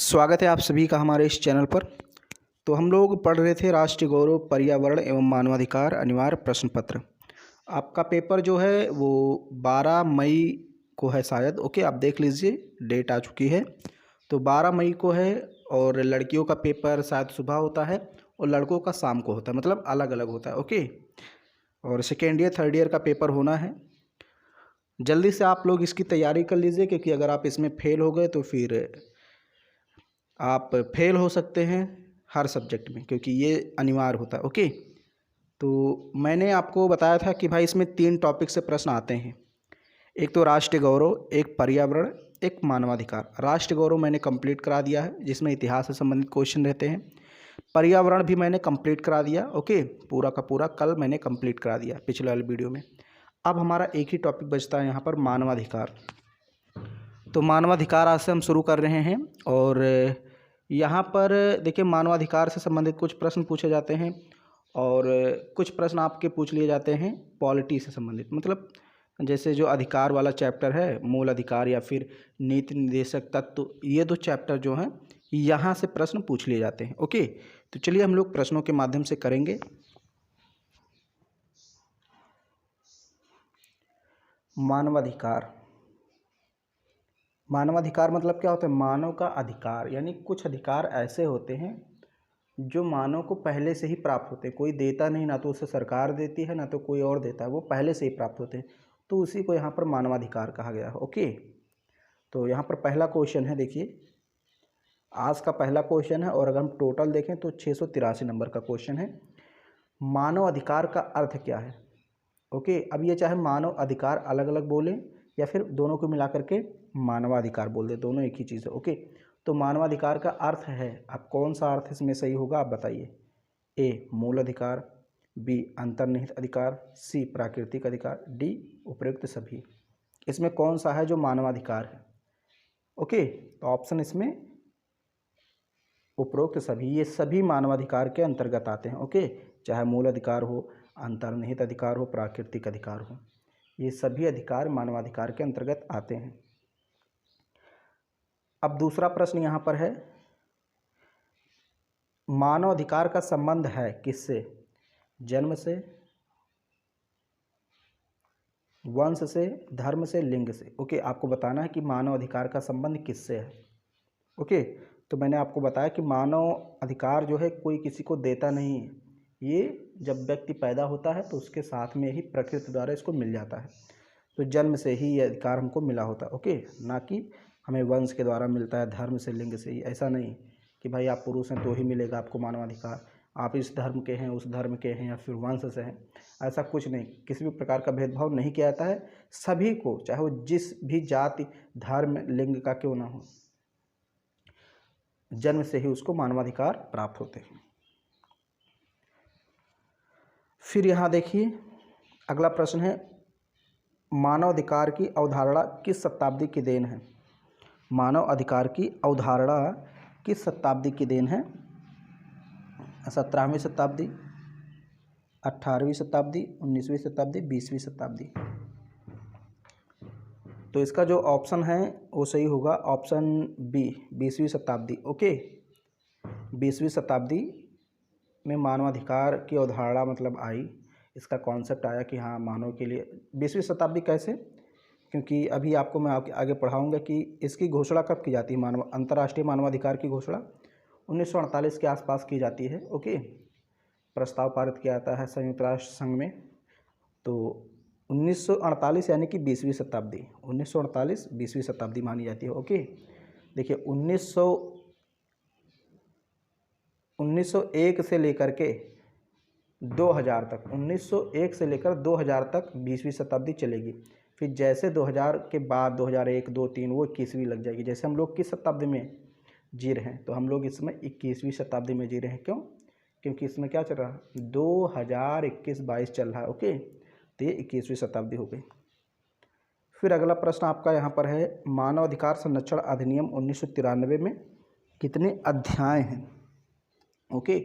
स्वागत है आप सभी का हमारे इस चैनल पर। तो हम लोग पढ़ रहे थे राष्ट्रीय गौरव, पर्यावरण एवं मानवाधिकार अनिवार्य प्रश्न पत्र। आपका पेपर जो है वो 12 मई को है शायद। ओके, आप देख लीजिए, डेट आ चुकी है। तो 12 मई को है और लड़कियों का पेपर शायद सुबह होता है और लड़कों का शाम को होता है, मतलब अलग अलग होता है। ओके, और सेकेंड ईयर थर्ड ईयर का पेपर होना है। जल्दी से आप लोग इसकी तैयारी कर लीजिए, क्योंकि अगर आप इसमें फेल हो गए तो फिर आप फेल हो सकते हैं हर सब्जेक्ट में, क्योंकि ये अनिवार्य होता है। ओके, तो मैंने आपको बताया था कि भाई इसमें 3 टॉपिक से प्रश्न आते हैं। एक तो राष्ट्रीय गौरव, एक पर्यावरण, एक मानवाधिकार। राष्ट्रीय गौरव मैंने कंप्लीट करा दिया है, जिसमें इतिहास से संबंधित क्वेश्चन रहते हैं। पर्यावरण भी मैंने कंप्लीट करा दिया। ओके, पूरा का पूरा कल मैंने कंप्लीट करा दिया पिछले वाले वीडियो में। अब हमारा एक ही टॉपिक बचता है यहाँ पर, मानवाधिकार। तो मानवाधिकार आज से हम शुरू कर रहे हैं। और यहाँ पर देखिए, मानवाधिकार से संबंधित कुछ प्रश्न पूछे जाते हैं और कुछ प्रश्न आपके पूछ लिए जाते हैं पॉलिटी से संबंधित, मतलब जैसे जो अधिकार वाला चैप्टर है, मूल अधिकार या फिर नीति निर्देशक तत्व, ये 2 चैप्टर जो हैं यहाँ से प्रश्न पूछ लिए जाते हैं। ओके, तो चलिए हम लोग प्रश्नों के माध्यम से करेंगे। मानवाधिकार, मानवाधिकार मतलब क्या होता है? मानव का अधिकार, यानी कुछ अधिकार ऐसे होते हैं जो मानव को पहले से ही प्राप्त होते हैं। कोई देता नहीं, ना तो उसे सरकार देती है, ना तो कोई और देता है, वो पहले से ही प्राप्त होते हैं। तो उसी को यहाँ पर मानवाधिकार कहा गया है। ओके, तो यहाँ पर पहला क्वेश्चन है, देखिए आज का पहला क्वेश्चन है और अगर हम टोटल देखें तो 683 नंबर का क्वेश्चन है। मानव अधिकार का अर्थ क्या है? ओके, अब ये चाहे मानव अधिकार अलग अलग बोलें या फिर दोनों को मिला करके मानवाधिकार बोल दे, दोनों एक ही चीज़ है। ओके, तो मानवाधिकार का अर्थ है, अब कौन सा अर्थ इसमें सही होगा आप बताइए। ए मूल अधिकार, बी अंतर्निहित अधिकार, सी प्राकृतिक अधिकार, डी उपयुक्त सभी। इसमें कौन सा है जो मानवाधिकार है? ओके, तो ऑप्शन इसमें उपरोक्त सभी, ये सभी मानवाधिकार के अंतर्गत आते हैं। ओके, चाहे मूल अधिकार हो, अंतर्निहित अधिकार हो, प्राकृतिक अधिकार हो, ये सभी अधिकार मानवाधिकार के अंतर्गत आते हैं। अब दूसरा प्रश्न यहाँ पर है, मानव अधिकार का संबंध है किससे? जन्म से, वंश से, धर्म से, लिंग से। ओके, आपको बताना है कि मानव अधिकार का संबंध किससे है। ओके, तो मैंने आपको बताया कि मानव अधिकार जो है कोई किसी को देता नहीं है, ये जब व्यक्ति पैदा होता है तो उसके साथ में ही प्रकृति द्वारा इसको मिल जाता है। तो जन्म से ही ये अधिकार हमको मिला होता है। ओके, ना कि हमें वंश के द्वारा मिलता है, धर्म से, लिंग से ही। ऐसा नहीं कि भाई आप पुरुष हैं तो ही मिलेगा आपको मानवाधिकार, आप इस धर्म के हैं, उस धर्म के हैं या फिर वंश से हैं, ऐसा कुछ नहीं। किसी भी प्रकार का भेदभाव नहीं किया जाता है। सभी को, चाहे वो जिस भी जाति, धर्म, लिंग का क्यों ना हो, जन्म से ही उसको मानवाधिकार प्राप्त होते हैं। फिर यहाँ देखिए अगला प्रश्न है, मानव अधिकार की अवधारणा किस शताब्दी की देन है? मानव अधिकार की अवधारणा किस शताब्दी की देन है? 17वीं शताब्दी, 18वीं शताब्दी, 19वीं शताब्दी, 20वीं शताब्दी। तो इसका जो ऑप्शन है वो सही होगा, ऑप्शन बी, 20वीं शताब्दी। ओके, 20वीं शताब्दी में मानवाधिकार की अवधारणा मतलब आई, इसका कॉन्सेप्ट आया कि हाँ मानव के लिए। 20वीं शताब्दी कैसे? क्योंकि अभी आपको मैं आगे पढ़ाऊंगा कि इसकी घोषणा कब की जाती है। अंतर्राष्ट्रीय मानवाधिकार की घोषणा 1948 के आसपास की जाती है। ओके, प्रस्ताव पारित किया जाता है संयुक्त राष्ट्र संघ में। तो 1948 यानी कि 20वीं शताब्दी, 1948 20वीं शताब्दी मानी जाती है। ओके, देखिए 1901 से लेकर के 2000 तक, 1901 से लेकर 2000 तक 20वीं शताब्दी चलेगी। फिर जैसे 2000 के बाद 2001, 2, 3 वो 21वीं लग जाएगी। जैसे हम लोग किस शताब्दी में जी रहे हैं, तो हम लोग इसमें 21वीं शताब्दी में जी रहे हैं। क्यों? क्योंकि इसमें क्या चल रहा है, 2021-22 चल रहा है। ओके, तो ये 21वीं शताब्दी हो गई। फिर अगला प्रश्न आपका यहाँ पर है, मानव अधिकार संरक्षण अधिनियम 1993 में कितने अध्याय हैं? ओके,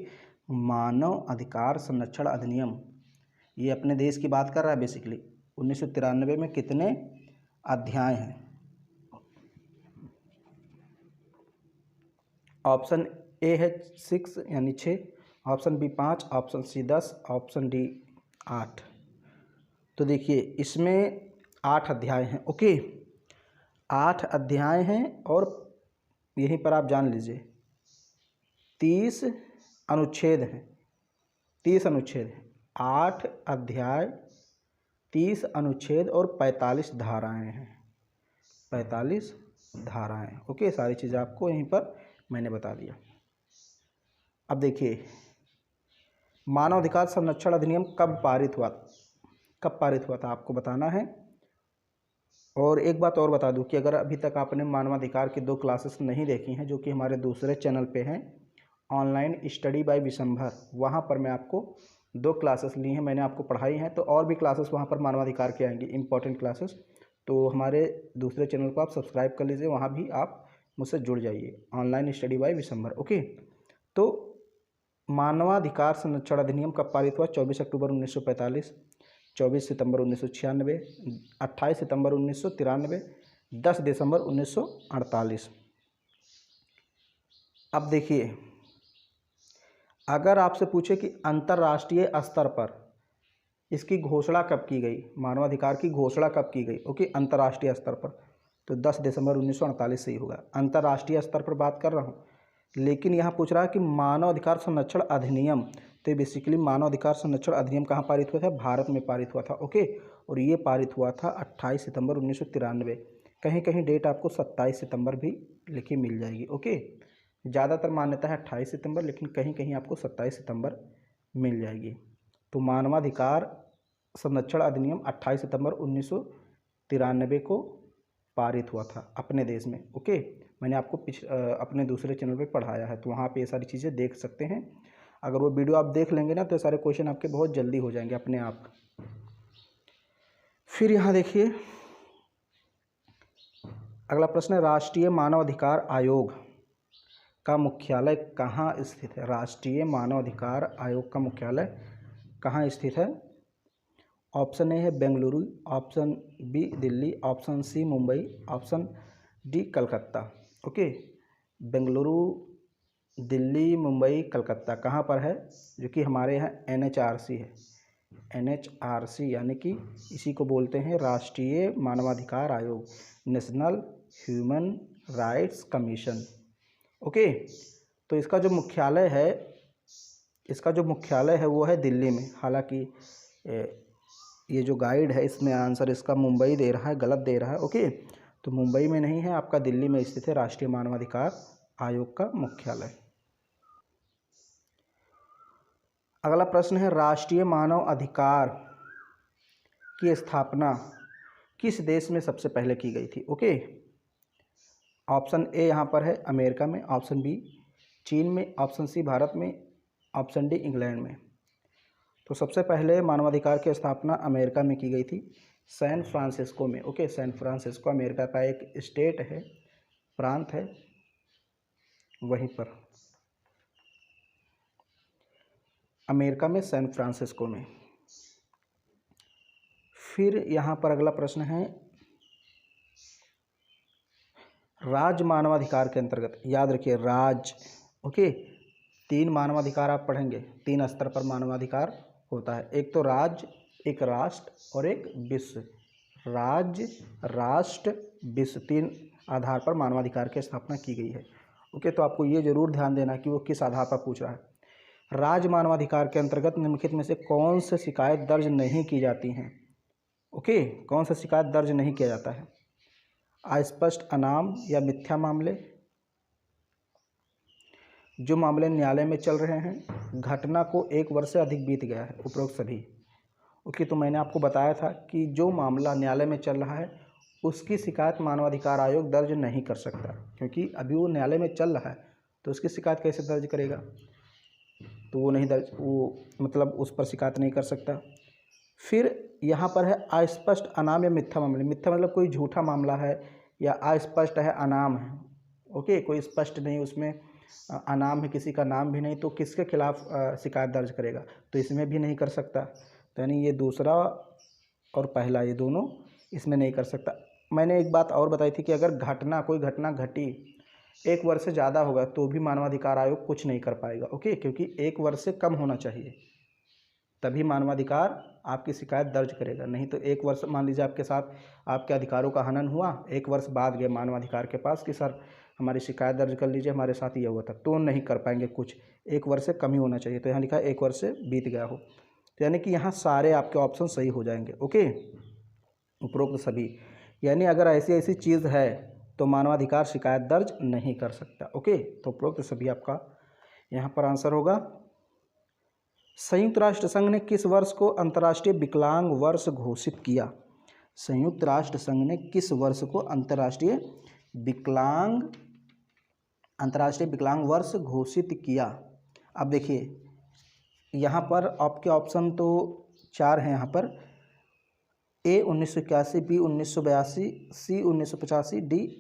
मानव अधिकार संरक्षण अधिनियम ये अपने देश की बात कर रहा है बेसिकली। 1993 में कितने अध्याय हैं? ऑप्शन ए है 6 यानी 6, option B 5, option C 10, option D 8। तो देखिए इसमें 8 अध्याय हैं। ओके, 8 अध्याय हैं और यहीं पर आप जान लीजिए 30 अनुच्छेद हैं। 30 अनुच्छेद हैं, 8 अध्याय, 30 अनुच्छेद और 45 धाराएं हैं। 45 धाराएं। ओके, सारी चीज़ें आपको यहीं पर मैंने बता दिया। अब देखिए मानव अधिकार संरक्षण अधिनियम कब पारित हुआ था आपको बताना है। और एक बात और बता दूं कि अगर अभी तक आपने मानवाधिकार की 2 क्लासेस नहीं देखी हैं जो कि हमारे दूसरे चैनल पे हैं, ऑनलाइन स्टडी बाय विशंभर, वहाँ पर मैं आपको 2 क्लासेस ली हैं, मैंने आपको पढ़ाई हैं। तो और भी क्लासेस वहाँ पर मानवाधिकार की आएंगी, इंपॉर्टेंट क्लासेस। तो हमारे दूसरे चैनल को आप सब्सक्राइब कर लीजिए, वहाँ भी आप मुझसे जुड़ जाइए, online study bye Vishambhar. Okay, तो मानवाधिकार संरक्षण अधिनियम कब पारित हुआ? 24 अक्टूबर 1945, 24 सितंबर 1996, 28 सितंबर 1993, 10 दिसंबर 1948। अब देखिए अगर आपसे पूछे कि अंतर्राष्ट्रीय स्तर पर इसकी घोषणा कब की गई, मानवाधिकार की घोषणा कब की गई, ओके, अंतर्राष्ट्रीय स्तर पर, तो 10 दिसंबर 1948 से ही होगा। अंतर्राष्ट्रीय स्तर पर बात कर रहा हूँ, लेकिन यहाँ पूछ रहा है कि मानव अधिकार संरक्षण अधिनियम, तो बेसिकली मानव अधिकार संरक्षण अधिनियम कहाँ पारित हुआ था? भारत में पारित हुआ था। ओके, और ये पारित हुआ था 28 सितंबर 1993। कहीं कहीं डेट आपको 27 सितंबर भी लिखी मिल जाएगी। ओके, ज़्यादातर मान्यता है 28 सितंबर, लेकिन कहीं कहीं आपको 27 सितंबर मिल जाएगी। तो मानवाधिकार संरक्षण अधिनियम 28 सितंबर 1993 को पारित हुआ था अपने देश में। ओके, मैंने आपको अपने दूसरे चैनल पे पढ़ाया है, तो वहाँ पे ये सारी चीज़ें देख सकते हैं। अगर वो वीडियो आप देख लेंगे ना तो सारे क्वेश्चन आपके बहुत जल्दी हो जाएंगे अपने आप। फिर यहाँ देखिए अगला प्रश्न है, राष्ट्रीय मानवाधिकार आयोग का मुख्यालय कहाँ स्थित है? राष्ट्रीय मानवाधिकार आयोग का मुख्यालय कहाँ स्थित है? ऑप्शन ए है Bengaluru, option B Delhi, option C Mumbai, option D Calcutta. Okay, Bengaluru, Delhi, Mumbai, Calcutta कहाँ पर है? जो कि हमारे यहाँ NHRC है। NHRC यानी कि इसी को बोलते हैं राष्ट्रीय मानवाधिकार आयोग, national human rights commission. Okay, तो इसका जो मुख्यालय है वो है दिल्ली में। हालांकि ये जो गाइड है इसमें आंसर इसका मुंबई दे रहा है, गलत दे रहा है। ओके, तो मुंबई में नहीं है, आपका दिल्ली में स्थित है राष्ट्रीय मानवाधिकार आयोग का मुख्यालय। अगला प्रश्न है, राष्ट्रीय मानव अधिकार की स्थापना किस देश में सबसे पहले की गई थी? ओके, ऑप्शन ए यहाँ पर है अमेरिका में, ऑप्शन बी चीन में, ऑप्शन सी भारत में, ऑप्शन डी इंग्लैंड में। तो सबसे पहले मानवाधिकार की स्थापना अमेरिका में की गई थी, सैन फ्रांसिस्को में। ओके, सैन फ्रांसिस्को अमेरिका का एक स्टेट है, प्रांत है, वहीं पर अमेरिका में सैन फ्रांसिस्को में। फिर यहाँ पर अगला प्रश्न है, राज्य मानवाधिकार के अंतर्गत, याद रखिए राज्य। ओके, 3 मानवाधिकार आप पढ़ेंगे, 3 स्तर पर मानवाधिकार होता है, एक तो राज्य, एक राष्ट्र और एक विश्व। राज्य, राष्ट्र, विश्व, 3 आधार पर मानवाधिकार की स्थापना की गई है। ओके, तो आपको ये जरूर ध्यान देना कि वो किस आधार पर पूछ रहा है। राज्य मानवाधिकार के अंतर्गत निम्नलिखित में से कौन से शिकायत दर्ज नहीं की जाती हैं? ओके, कौन सा शिकायत दर्ज नहीं किया जाता है? अस्पष्ट, अनाम या मिथ्या मामले, जो मामले न्यायालय में चल रहे हैं, घटना को 1 वर्ष से अधिक बीत गया है, उपरोक्त सभी। ओके, तो मैंने आपको बताया था कि जो मामला न्यायालय में चल रहा है उसकी शिकायत मानवाधिकार आयोग दर्ज नहीं कर सकता, क्योंकि अभी वो न्यायालय में चल रहा है, तो उसकी शिकायत कैसे दर्ज करेगा? तो वो नहीं दर्ज, वो मतलब उस पर शिकायत नहीं कर सकता। फिर यहाँ पर है अस्पष्ट, अनाम या मिथ्या मामले। मिथ्या मतलब कोई झूठा मामला है, या अस्पष्ट है, अनाम है। ओके, कोई स्पष्ट नहीं, उसमें अनाम है, किसी का नाम भी नहीं, तो किसके खिलाफ शिकायत दर्ज करेगा? तो इसमें भी नहीं कर सकता। तो यानी ये दूसरा और पहला, ये दोनों इसमें नहीं कर सकता। मैंने एक बात और बताई थी कि अगर कोई घटना घटी 1 वर्ष से ज़्यादा होगा तो भी मानवाधिकार आयोग कुछ नहीं कर पाएगा। ओके, क्योंकि 1 वर्ष से कम होना चाहिए, तभी मानवाधिकार आपकी शिकायत दर्ज करेगा। नहीं तो 1 वर्ष मान लीजिए आपके साथ आपके अधिकारों का हनन हुआ, 1 वर्ष बाद गए मानवाधिकार के पास कि सर हमारी शिकायत दर्ज कर लीजिए, हमारे साथ ये हुआ था, तो नहीं कर पाएंगे कुछ। 1 वर्ष से कम ही होना चाहिए। तो यहाँ लिखा है 1 वर्ष से बीत गया हो, तो यानी कि यहाँ सारे आपके ऑप्शन सही हो जाएंगे। ओके, उपरोक्त सभी, यानी अगर ऐसी ऐसी चीज़ है तो मानवाधिकार शिकायत दर्ज नहीं कर सकता। ओके, तो उपरोक्त सभी आपका यहाँ पर आंसर होगा। संयुक्त राष्ट्र संघ ने किस वर्ष को अंतर्राष्ट्रीय विकलांग वर्ष घोषित किया? संयुक्त राष्ट्र संघ ने किस वर्ष को अंतर्राष्ट्रीय विकलांग वर्ष घोषित किया? अब देखिए यहाँ पर आपके ऑप्शन तो 4 हैं। यहाँ पर ए 1981, बी 1982, सी 1985, डी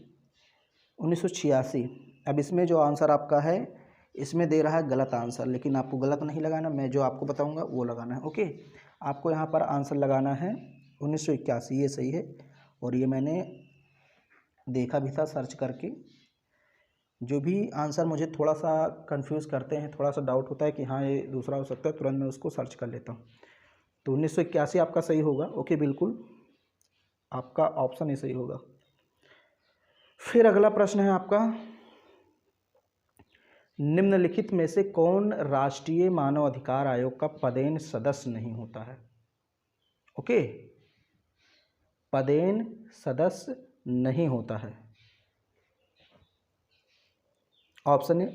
1986। अब इसमें जो आंसर आपका है इसमें दे रहा है गलत आंसर, लेकिन आपको गलत नहीं लगाना, मैं जो आपको बताऊंगा वो लगाना है। ओके, आपको यहाँ पर आंसर लगाना है 1981, ये सही है। और ये मैंने देखा भी था सर्च करके। जो भी आंसर मुझे थोड़ा सा कंफ्यूज करते हैं, थोड़ा सा डाउट होता है कि हाँ ये दूसरा हो सकता है, तुरंत मैं उसको सर्च कर लेता हूँ। तो 1981 आपका सही होगा। ओके, बिल्कुल आपका ऑप्शन ही सही होगा। फिर अगला प्रश्न है आपका, निम्नलिखित में से कौन राष्ट्रीय मानव अधिकार आयोग का पदेन सदस्य नहीं होता है? ओके, पदेन सदस्य नहीं होता है। ऑप्शन ए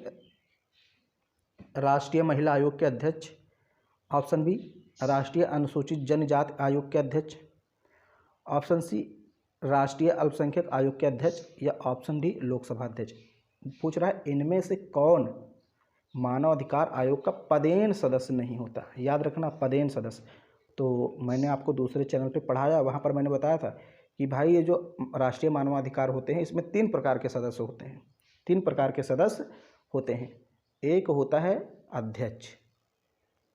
राष्ट्रीय महिला आयोग के अध्यक्ष, ऑप्शन बी राष्ट्रीय अनुसूचित जनजाति आयोग के अध्यक्ष, ऑप्शन सी राष्ट्रीय अल्पसंख्यक आयोग के अध्यक्ष, या ऑप्शन डी लोकसभा अध्यक्ष। पूछ रहा है इनमें से कौन मानव अधिकार आयोग का पदेन सदस्य नहीं होता। याद रखना पदेन सदस्य। तो मैंने आपको दूसरे चैनल पे पढ़ाया, वहाँ पर मैंने बताया था कि भाई ये जो राष्ट्रीय मानवाधिकार होते हैं इसमें 3 प्रकार के सदस्य होते हैं। 3 प्रकार के सदस्य होते हैं। एक होता है अध्यक्ष,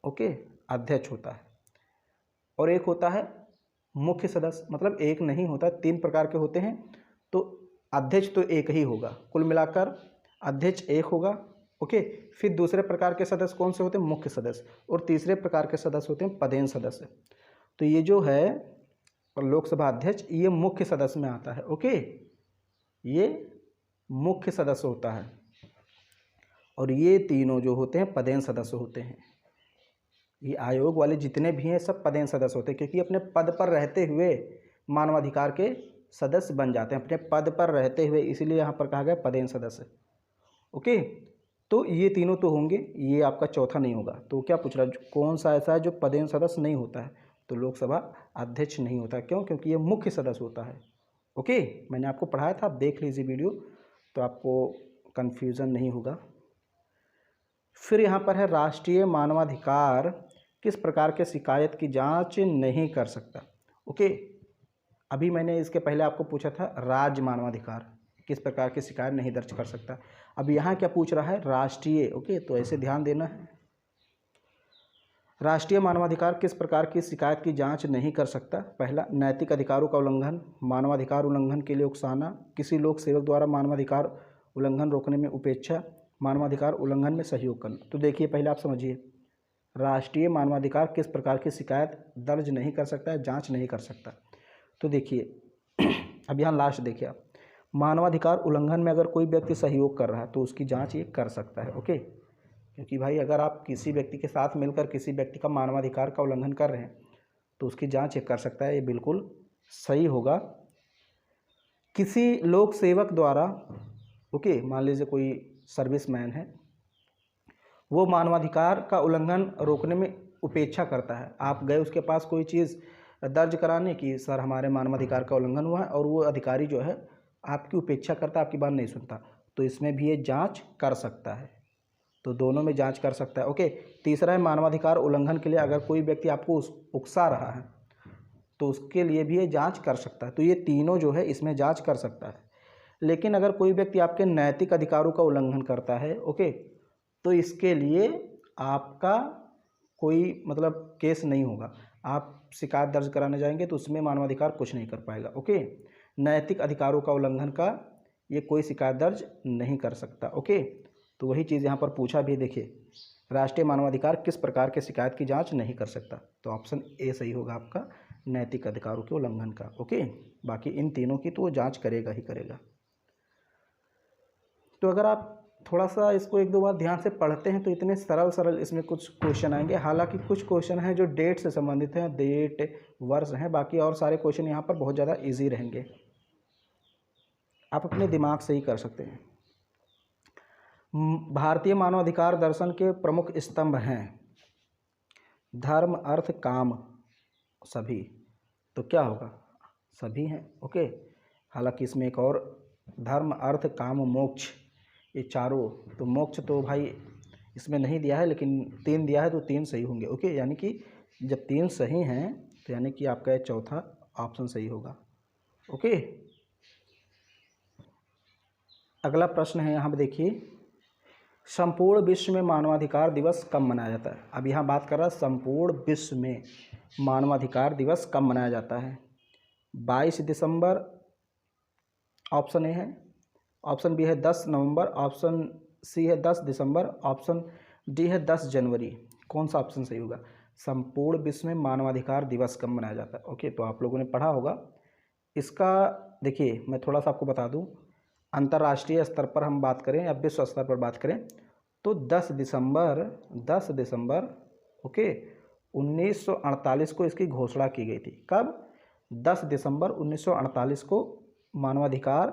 ओके, अध्यक्ष होता है, और एक होता है मुख्य सदस्य। मतलब एक नहीं होता, 3 प्रकार के होते हैं। तो अध्यक्ष तो एक ही होगा, कुल मिलाकर अध्यक्ष एक होगा। ओके, फिर दूसरे प्रकार के सदस्य कौन से होते हैं? मुख्य सदस्य। और तीसरे प्रकार के सदस्य होते हैं पदेन सदस्य। तो ये जो है लोकसभा अध्यक्ष, ये मुख्य सदस्य में आता है। ओके, ये मुख्य सदस्य होता है, और ये तीनों जो होते हैं पदेन सदस्य होते हैं। ये आयोग वाले जितने भी हैं सब पदेन सदस्य होते हैं, क्योंकि अपने पद पर रहते हुए मानवाधिकार के सदस्य बन जाते हैं, अपने पद पर रहते हुए, इसीलिए यहाँ पर कहा गया पदेन सदस्य। ओके, तो ये तीनों तो होंगे, ये आपका चौथा नहीं होगा। तो क्या पूछ रहा है कौन सा ऐसा है जो पदेन सदस्य नहीं होता है? तो लोकसभा अध्यक्ष नहीं होता। क्यों? क्योंकि ये मुख्य सदस्य होता है। ओके, मैंने आपको पढ़ाया था, आप देख लीजिए वीडियो, तो आपको कन्फ्यूज़न नहीं होगा। फिर यहाँ पर है राष्ट्रीय मानवाधिकार किस प्रकार के शिकायत की जांच नहीं कर सकता? ओके, अभी मैंने इसके पहले आपको पूछा था राज्य मानवाधिकार किस प्रकार की शिकायत नहीं दर्ज कर सकता। अब यहाँ क्या पूछ रहा है? राष्ट्रीय। ओके, तो ऐसे ध्यान देना है। राष्ट्रीय मानवाधिकार किस प्रकार की शिकायत की जांच नहीं कर सकता? पहला, नैतिक अधिकारों का उल्लंघन, मानवाधिकार उल्लंघन के लिए उकसाना, किसी लोक सेवक द्वारा मानवाधिकार उल्लंघन रोकने में उपेक्षा, मानवाधिकार उल्लंघन में सहयोग करना। तो देखिए पहले आप समझिए, राष्ट्रीय मानवाधिकार किस प्रकार की शिकायत दर्ज नहीं कर सकता है, जांच नहीं कर सकता। तो देखिए अब यहाँ लास्ट देखिए आप, मानवाधिकार उल्लंघन में अगर कोई व्यक्ति सहयोग कर रहा है तो उसकी जांच ये कर सकता है। ओके, क्योंकि भाई अगर आप किसी व्यक्ति के साथ मिलकर किसी व्यक्ति का मानवाधिकार का उल्लंघन कर रहे हैं तो उसकी जांच ये कर सकता है, ये बिल्कुल सही होगा। किसी लोक सेवक द्वारा, ओके, मान लीजिए कोई सर्विसमैन है, वो मानवाधिकार का उल्लंघन रोकने में उपेक्षा करता है। आप गए उसके पास कोई चीज़ दर्ज कराने की, सर हमारे मानवाधिकार का उल्लंघन हुआ है, और वो अधिकारी जो है आपकी उपेक्षा करता है, आपकी बात नहीं सुनता, तो इसमें भी ये जांच कर सकता है। तो दोनों में जांच कर सकता है। ओके, तीसरा है मानवाधिकार उल्लंघन के लिए अगर कोई व्यक्ति आपको उकसा रहा है तो उसके लिए भी ये जांच कर सकता है। तो ये तीनों जो है इसमें जांच कर सकता है। लेकिन अगर कोई व्यक्ति आपके नैतिक अधिकारों का उल्लंघन करता है, ओके, तो इसके लिए आपका कोई मतलब केस नहीं होगा। आप शिकायत दर्ज कराने जाएंगे तो उसमें मानवाधिकार कुछ नहीं कर पाएगा। ओके, नैतिक अधिकारों का उल्लंघन का ये कोई शिकायत दर्ज नहीं कर सकता। ओके, तो वही चीज़ यहाँ पर पूछा भी, देखिए राष्ट्रीय मानवाधिकार किस प्रकार के शिकायत की जांच नहीं कर सकता, तो ऑप्शन ए सही होगा आपका, नैतिक अधिकारों के उल्लंघन का। ओके, बाकी इन तीनों की तो वो जांच करेगा ही करेगा। तो अगर आप थोड़ा सा इसको एक दो बार ध्यान से पढ़ते हैं तो इतने सरल सरल इसमें कुछ क्वेश्चन आएंगे। हालांकि कुछ क्वेश्चन हैं जो डेट से संबंधित हैं, डेट वर्ष हैं, बाकी और सारे क्वेश्चन यहाँ पर बहुत ज़्यादा इजी रहेंगे, आप अपने दिमाग से ही कर सकते हैं। भारतीय मानवाधिकार दर्शन के प्रमुख स्तंभ हैं धर्म, अर्थ, काम, सभी, तो क्या होगा, सभी हैं। ओके, हालांकि इसमें एक और धर्म, अर्थ, काम, मोक्ष, ये चारों, तो मोक्ष तो भाई इसमें नहीं दिया है, लेकिन 3 दिया है तो 3 सही होंगे। ओके, यानी कि जब 3 सही हैं तो यानी कि आपका चौथा ऑप्शन सही होगा। ओके, अगला प्रश्न है यहाँ पे देखिए, संपूर्ण विश्व में मानवाधिकार दिवस कब मनाया जाता है। अब यहाँ बात कर रहा है संपूर्ण विश्व में मानवाधिकार दिवस कब मनाया जाता है। 22 दिसंबर ऑप्शन ए है, ऑप्शन बी है 10 नवंबर, ऑप्शन सी है 10 दिसंबर, ऑप्शन डी है 10 जनवरी। कौन सा ऑप्शन सही होगा। संपूर्ण विश्व में मानवाधिकार दिवस कब मनाया जाता है। ओके, तो आप लोगों ने पढ़ा होगा इसका। देखिए मैं थोड़ा सा आपको बता दूं, अंतर्राष्ट्रीय स्तर पर हम बात करें या विश्व स्तर पर बात करें तो 10 दिसंबर ओके 1948 को इसकी घोषणा की गई थी। कब, 10 दिसंबर 1948 को मानवाधिकार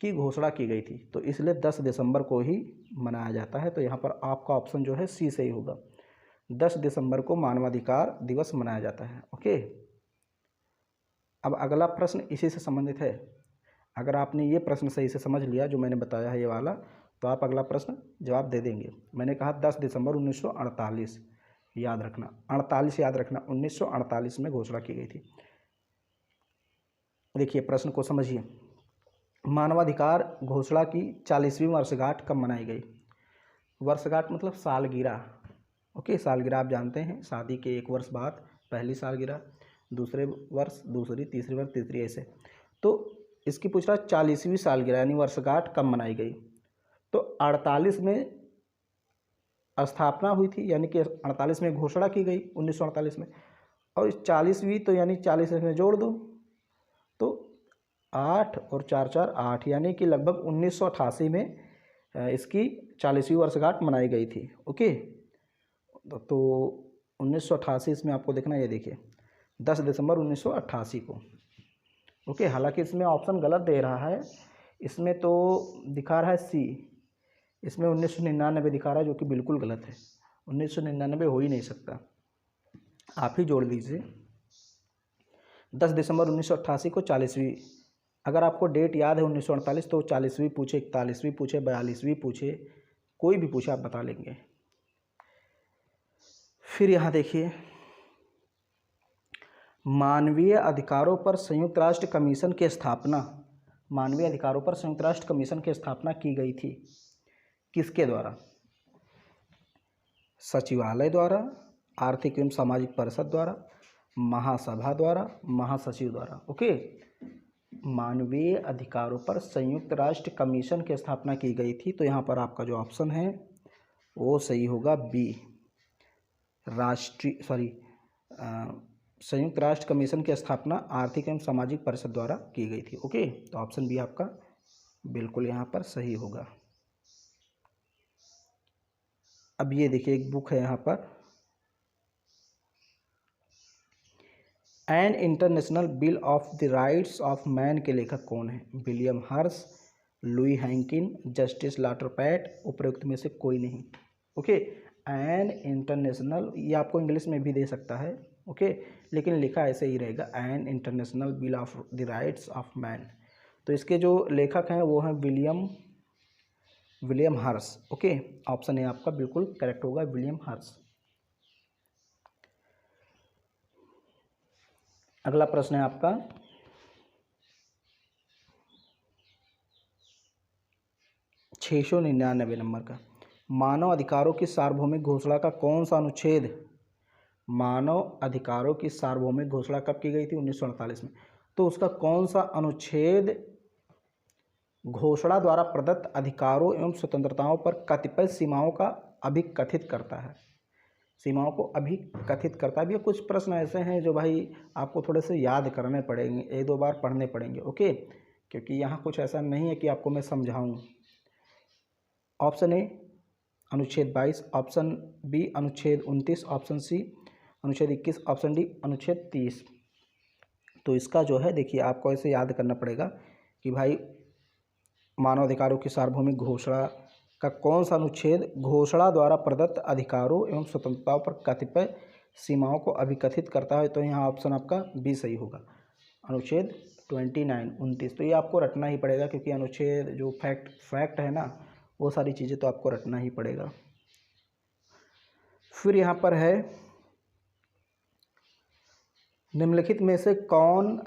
की घोषणा की गई थी, तो इसलिए 10 दिसंबर को ही मनाया जाता है। तो यहाँ पर आपका ऑप्शन जो है सी सही होगा, 10 दिसंबर को मानवाधिकार दिवस मनाया जाता है। ओके, अब अगला प्रश्न इसी से संबंधित है। अगर आपने ये प्रश्न सही से समझ लिया जो मैंने बताया है ये वाला, तो आप अगला प्रश्न जवाब दे देंगे। मैंने कहा 10 दिसंबर 1948, याद रखना 48 याद रखना, 1948 में घोषणा की गई थी। देखिए प्रश्न को समझिए, मानवाधिकार घोषणा की 40वीं वर्षगांठ कब मनाई गई। वर्षगांठ मतलब सालगिरह। ओके, सालगिरह आप जानते हैं, शादी के 1 वर्ष बाद पहली सालगिरह, दूसरे वर्ष दूसरी, तीसरी वर्ष तीसरी, ऐसे। तो इसकी पूछ रहा 40वीं सालगिरह यानी वर्षगांठ कब मनाई गई, तो 48 में स्थापना हुई थी, यानी कि 48 में घोषणा की गई 1948 में, और 40वीं तो यानी 40 में जोड़ दो तो 8 और 4 4 8, यानी कि लगभग 1988 में इसकी 40वीं वर्षगांठ मनाई गई थी। ओके, तो 1988 इसमें आपको देखना, ये देखिए 10 दिसंबर 1988 को। ओके, हालांकि इसमें ऑप्शन गलत दे रहा है, इसमें तो दिखा रहा है सी, इसमें 1999 दिखा रहा है, जो कि बिल्कुल गलत है। 1999 हो ही नहीं सकता, आप ही जोड़ दीजिए। 10 दिसंबर 1988 को 40वीं, अगर आपको डेट याद है 1948 तो 40वीं पूछे, 41वीं पूछे, 42वीं पूछे, कोई भी पूछे आप बता लेंगे। फिर यहाँ देखिए, मानवीय अधिकारों पर संयुक्त राष्ट्र कमीशन की स्थापना, मानवीय अधिकारों पर संयुक्त राष्ट्र कमीशन की स्थापना की गई थी किसके द्वारा। सचिवालय द्वारा, आर्थिक एवं सामाजिक परिषद द्वारा, महासभा द्वारा, महासचिव द्वारा। ओके, मानवीय अधिकारों पर संयुक्त राष्ट्र कमीशन की स्थापना की गई थी, तो यहाँ पर आपका जो ऑप्शन है वो सही होगा बी, संयुक्त राष्ट्र कमीशन की स्थापना आर्थिक एवं सामाजिक परिषद द्वारा की गई थी। ओके, तो ऑप्शन बी आपका बिल्कुल यहाँ पर सही होगा। अब ये देखिए एक बुक है यहाँ पर, N international bill of the rights of man के लेखक कौन है। विलियम हर्स, लुई हैंकिन, जस्टिस लाटरपैट, उपरोक्त में से कोई नहीं। ओके, एन इंटरनेशनल, ये आपको इंग्लिश में भी दे सकता है, ओके, लेकिन लिखा ऐसे ही रहेगा, an international bill of the rights of man. तो इसके जो लेखक हैं वो हैं विलियम हर्स। ओके, ऑप्शन ए आपका बिल्कुल करेक्ट होगा, विलियम हर्स। अगला प्रश्न है आपका, (699) नंबर का, मानव अधिकारों की सार्वभौमिक घोषणा का कौन सा अनुच्छेद, मानव अधिकारों की सार्वभौमिक घोषणा कब की गई थी 1948 में, तो उसका कौन सा अनुच्छेद घोषणा द्वारा प्रदत्त अधिकारों एवं स्वतंत्रताओं पर कतिपय सीमाओं का अभिकथित करता है। सीमाओं को अभिकथित करता है। अब ये कुछ प्रश्न ऐसे हैं जो भाई आपको थोड़े से याद करने पड़ेंगे, एक दो बार पढ़ने पड़ेंगे, ओके, क्योंकि यहाँ कुछ ऐसा नहीं है कि आपको मैं समझाऊँ। ऑप्शन ए अनुच्छेद 22, ऑप्शन बी अनुच्छेद 29, ऑप्शन सी अनुच्छेद 21, ऑप्शन डी अनुच्छेद 30। तो इसका जो है देखिए आपको ऐसे याद करना पड़ेगा कि भाई मानवाधिकारों की सार्वभौमिक घोषणा का कौन सा अनुच्छेद घोषणा द्वारा प्रदत्त अधिकारों एवं स्वतंत्रताओं पर कतिपय सीमाओं को अभिकथित करता है। तो यहाँ ऑप्शन आपका बी सही होगा, अनुच्छेद 29 तो ये आपको रटना ही पड़ेगा, क्योंकि अनुच्छेद जो फैक्ट है ना, वो सारी चीज़ें तो आपको रटना ही पड़ेगा। फिर यहाँ पर है निम्नलिखित में से कौन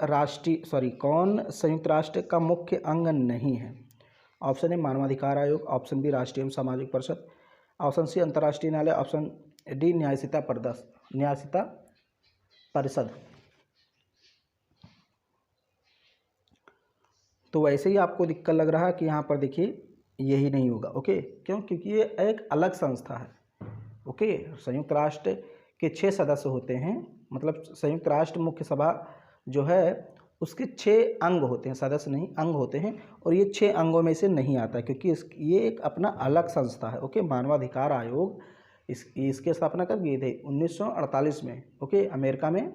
संयुक्त राष्ट्र का मुख्य अंग नहीं है। ऑप्शन ए मानवाधिकार आयोग, ऑप्शन बी राष्ट्रीय एवं सामाजिक परिषद, ऑप्शन सी अंतर्राष्ट्रीय न्यायालय, ऑप्शन डी न्यायशीता परिषद। तो वैसे ही आपको दिक्कत लग रहा है कि यहाँ पर देखिए यही नहीं होगा, ओके, क्यों? क्योंकि ये एक अलग संस्था है, ओके। संयुक्त राष्ट्र के 6 सदस्य होते हैं, मतलब संयुक्त राष्ट्र मुख्य सभा जो है उसके 6 अंग होते हैं, सदस्य नहीं अंग होते हैं, और ये 6 अंगों में से नहीं आता, क्योंकि ये एक अपना अलग संस्था है, ओके। मानवाधिकार आयोग इसकी स्थापना कब की थी? 1948 में, ओके, अमेरिका में।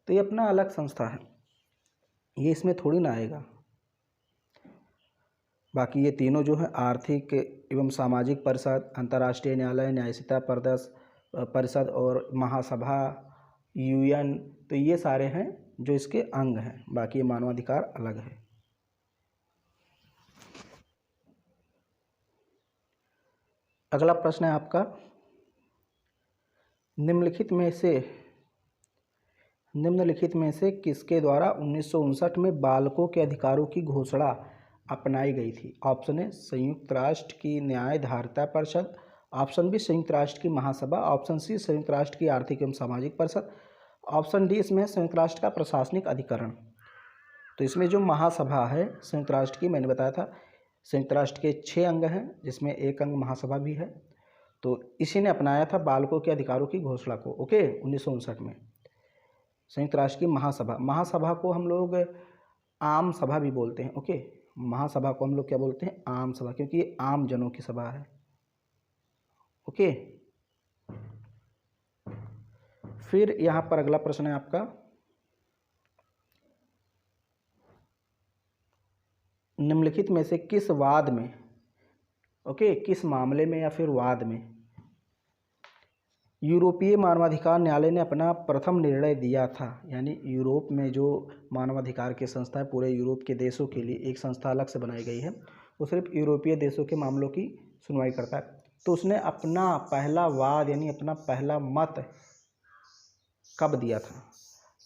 तो ये अपना अलग संस्था है, ये इसमें थोड़ी ना आएगा। बाकी ये तीनों जो है आर्थिक एवं सामाजिक परिषद, अंतर्राष्ट्रीय न्यायालय, न्यायशीता परिषद और महासभा, यूएन, तो ये सारे हैं जो इसके अंग हैं, बाकी ये मानवाधिकार अलग है। अगला प्रश्न है आपका, निम्नलिखित में से किसके द्वारा 1959 में बालकों के अधिकारों की घोषणा अपनाई गई थी। ऑप्शन ए संयुक्त राष्ट्र की न्यायधारिता परिषद, ऑप्शन बी संयुक्त राष्ट्र की महासभा, ऑप्शन सी संयुक्त राष्ट्र की आर्थिक एवं सामाजिक परिषद, ऑप्शन डी इसमें संयुक्त राष्ट्र का प्रशासनिक अधिकरण। तो इसमें जो महासभा है संयुक्त राष्ट्र की, मैंने बताया था संयुक्त राष्ट्र के 6 अंग हैं जिसमें एक अंग महासभा भी है। तो इसी ने अपनाया था बालकों के अधिकारों की घोषणा को, ओके, 1959 में। संयुक्त राष्ट्र की महासभा को हम लोग आम सभा भी बोलते हैं, ओके। महासभा को हम लोग क्या बोलते हैं? आम सभा, क्योंकि ये आम जनों की सभा है, ओके। फिर यहाँ पर अगला प्रश्न है आपका, निम्नलिखित में से किस वाद में, ओके, किस मामले में या फिर वाद में यूरोपीय मानवाधिकार न्यायालय ने अपना प्रथम निर्णय दिया था? यानी यूरोप में जो मानवाधिकार की संस्था है, पूरे यूरोप के देशों के लिए एक संस्था अलग से बनाई गई है, वो सिर्फ यूरोपीय देशों के मामलों की सुनवाई करता है। तो उसने अपना पहला वाद यानी अपना पहला मत कब दिया था?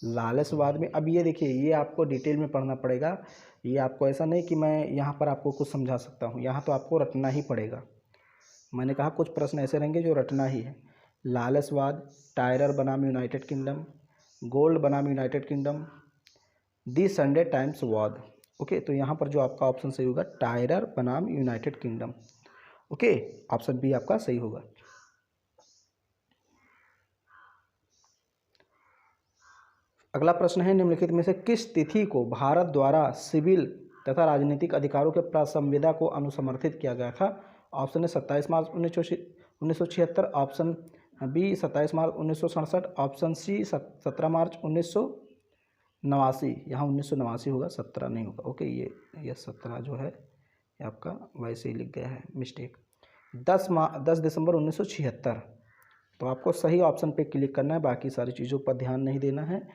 लालेसवाद में। अब ये देखिए, ये आपको डिटेल में पढ़ना पड़ेगा, ये आपको ऐसा नहीं कि मैं यहाँ पर आपको कुछ समझा सकता हूँ, यहाँ तो आपको रटना ही पड़ेगा। मैंने कहा कुछ प्रश्न ऐसे रहेंगे जो रटना ही है। लालेसवाद, टायरर बनाम यूनाइटेड किंगडम, गोल्ड बनाम यूनाइटेड किंगडम, दी संडे टाइम्स वाद, ओके। तो यहाँ पर जो आपका ऑप्शन सही होगा टायरर बनाम United Kingdom, okay, option B आपका सही होगा। अगला प्रश्न है, निम्नलिखित में से किस तिथि को भारत द्वारा सिविल तथा राजनीतिक अधिकारों के प्रासंविदा को अनुसमर्थित किया गया था? Option A 27 March 1976, option B 27 March 1967, option C 17 March 1989। यहाँ 1989 होगा, 17 नहीं होगा, ओके। ये 17 जो है ये आपका वैसे ही लिख गया है, मिस्टेक। 10 दिसंबर 1976। तो आपको सही ऑप्शन पे क्लिक करना है, बाकी सारी चीज़ों पर ध्यान नहीं देना है।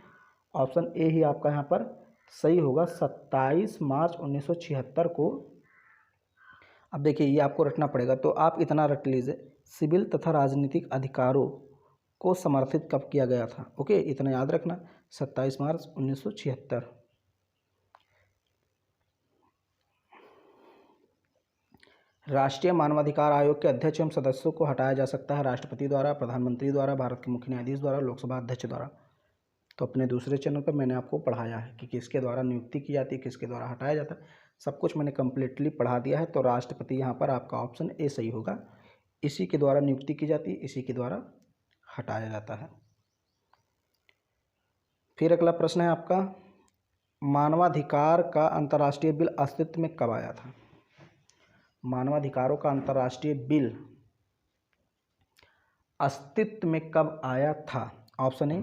ऑप्शन ए ही आपका यहाँ पर सही होगा, 27 मार्च 1976 को। अब देखिए ये आपको रटना पड़ेगा, तो आप इतना रट लीजिए, सिविल तथा राजनीतिक अधिकारों को समर्थित कब किया गया था, ओके, इतना याद रखना, 27 मार्च 1976। राष्ट्रीय मानवाधिकार आयोग के अध्यक्ष एवं सदस्यों को हटाया जा सकता है राष्ट्रपति द्वारा, प्रधानमंत्री द्वारा, भारत के मुख्य न्यायाधीश द्वारा, लोकसभा अध्यक्ष द्वारा। तो अपने दूसरे चैनल पर मैंने आपको पढ़ाया है कि किसके द्वारा नियुक्ति की जाती है, किसके द्वारा हटाया जाता है। सब कुछ मैंने कम्प्लीटली पढ़ा दिया है। तो राष्ट्रपति यहाँ पर आपका ऑप्शन ए सही होगा। इसी के द्वारा नियुक्ति की जाती है, इसी के द्वारा हटाया जाता है। फिर अगला प्रश्न है आपका, मानवाधिकार का अंतर्राष्ट्रीय बिल अस्तित्व में कब आया था? मानवाधिकारों का अंतर्राष्ट्रीय बिल अस्तित्व में कब आया था? Option A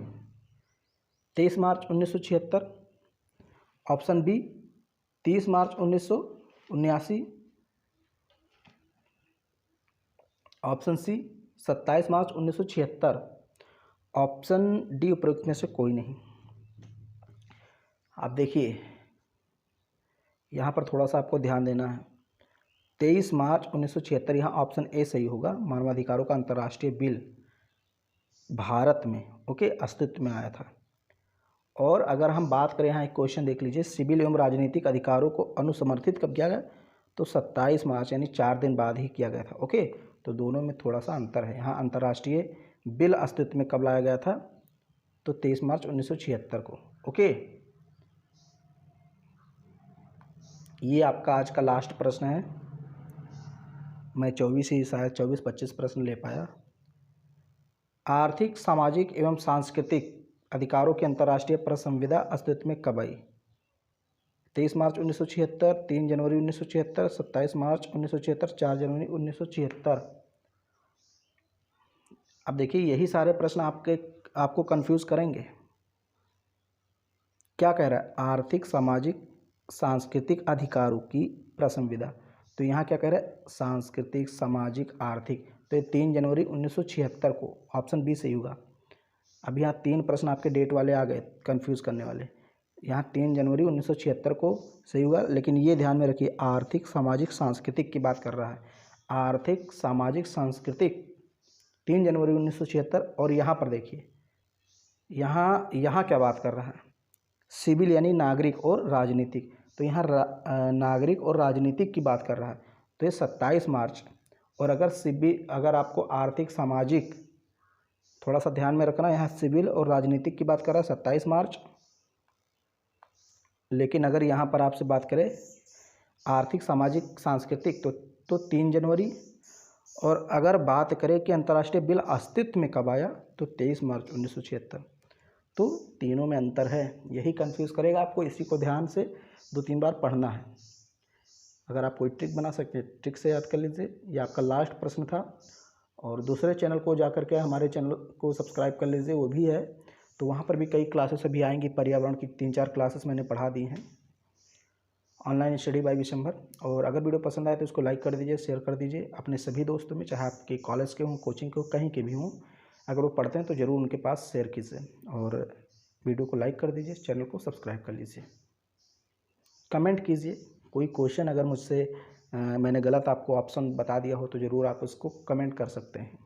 23 March 1976, option B 30 March 1979, option C 27 March 1976, option D उपरोक्त में से कोई नहीं। आप देखिए यहाँ पर थोड़ा सा आपको ध्यान देना है। 23 मार्च 1976 यहाँ ऑप्शन ए सही होगा। मानवाधिकारों का अंतर्राष्ट्रीय बिल भारत में अस्तित्व में आया था। और अगर हम बात करें, यहाँ एक क्वेश्चन देख लीजिए, सिविल एवं राजनीतिक अधिकारों को अनुसमर्थित कब किया गया? तो 27 मार्च यानी 4 दिन बाद ही किया गया था। तो दोनों में थोड़ा सा अंतर है। यहाँ अंतर्राष्ट्रीय बिल अस्तित्व में कब लाया गया था? तो 23 मार्च 1976 को। ये आपका आज का लास्ट प्रश्न है। मैं 24 ही शायद 24-25 प्रश्न ले पाया। आर्थिक, सामाजिक एवं सांस्कृतिक अधिकारों की अंतर्राष्ट्रीय संविदा अस्तित्व में कब आई? 23 मार्च 1976, 3 जनवरी 1976, 27 मार्च 1976, 4 जनवरी 1976। अब देखिए यही सारे प्रश्न आपको कंफ्यूज करेंगे। क्या कह रहा है? आर्थिक, सामाजिक, सांस्कृतिक अधिकारों की संविदा। तो यहाँ क्या कह रहा है? सांस्कृतिक, सामाजिक, आर्थिक। तो ये 3 जनवरी 1976 को, ऑप्शन बी सही होगा। अब यहाँ 3 प्रश्न आपके डेट वाले आ गए कंफ्यूज करने वाले। यहाँ 3 जनवरी 1976 को सही होगा, लेकिन ये ध्यान में रखिए आर्थिक, सामाजिक, सांस्कृतिक की बात कर रहा है। आर्थिक, सामाजिक, सांस्कृतिक 3 जनवरी 1976। और यहाँ पर देखिए यहाँ क्या बात कर रहा है? सिविल यानी नागरिक और राजनीतिक। तो यहाँ नागरिक और राजनीतिक की बात कर रहा है। तो ये 27 मार्च। और अगर आपको आर्थिक, सामाजिक, थोड़ा सा ध्यान में रखना, यहाँ सिविल और राजनीतिक की बात कर रहा है 27 मार्च। लेकिन अगर यहाँ पर आपसे बात करें आर्थिक, सामाजिक, सांस्कृतिक तो 3 जनवरी। और अगर बात करें कि अंतर्राष्ट्रीय बिल अस्तित्व में कब आया, तो 23 मार्च 1976। तो तीनों में अंतर है। यही कंफ्यूज करेगा आपको। इसी को ध्यान से 2-3 बार पढ़ना है। अगर आप कोई ट्रिक बना सकते हैं, ट्रिक से याद कर लीजिए। ये आपका लास्ट प्रश्न था। और दूसरे चैनल को जा कर के हमारे चैनल को सब्सक्राइब कर लीजिए, वो भी है। तो वहाँ पर भी कई क्लासेस अभी आएंगी। पर्यावरण की 3-4 क्लासेस मैंने पढ़ा दी हैं, ऑनलाइन स्टडी बाय विशंभर। और अगर वीडियो पसंद आए तो इसको लाइक कर दीजिए, शेयर कर दीजिए अपने सभी दोस्तों में, चाहे आपके कॉलेज के हों, कोचिंग के हों, कहीं के भी हों। अगर वो पढ़ते हैं तो ज़रूर उनके पास शेयर कीजिए। और वीडियो को लाइक कर दीजिए, चैनल को सब्सक्राइब कर लीजिए। कमेंट कीजिए, कोई क्वेश्चन अगर मुझसे मैंने गलत आपको ऑप्शन बता दिया हो तो ज़रूर आप उसको कमेंट कर सकते हैं।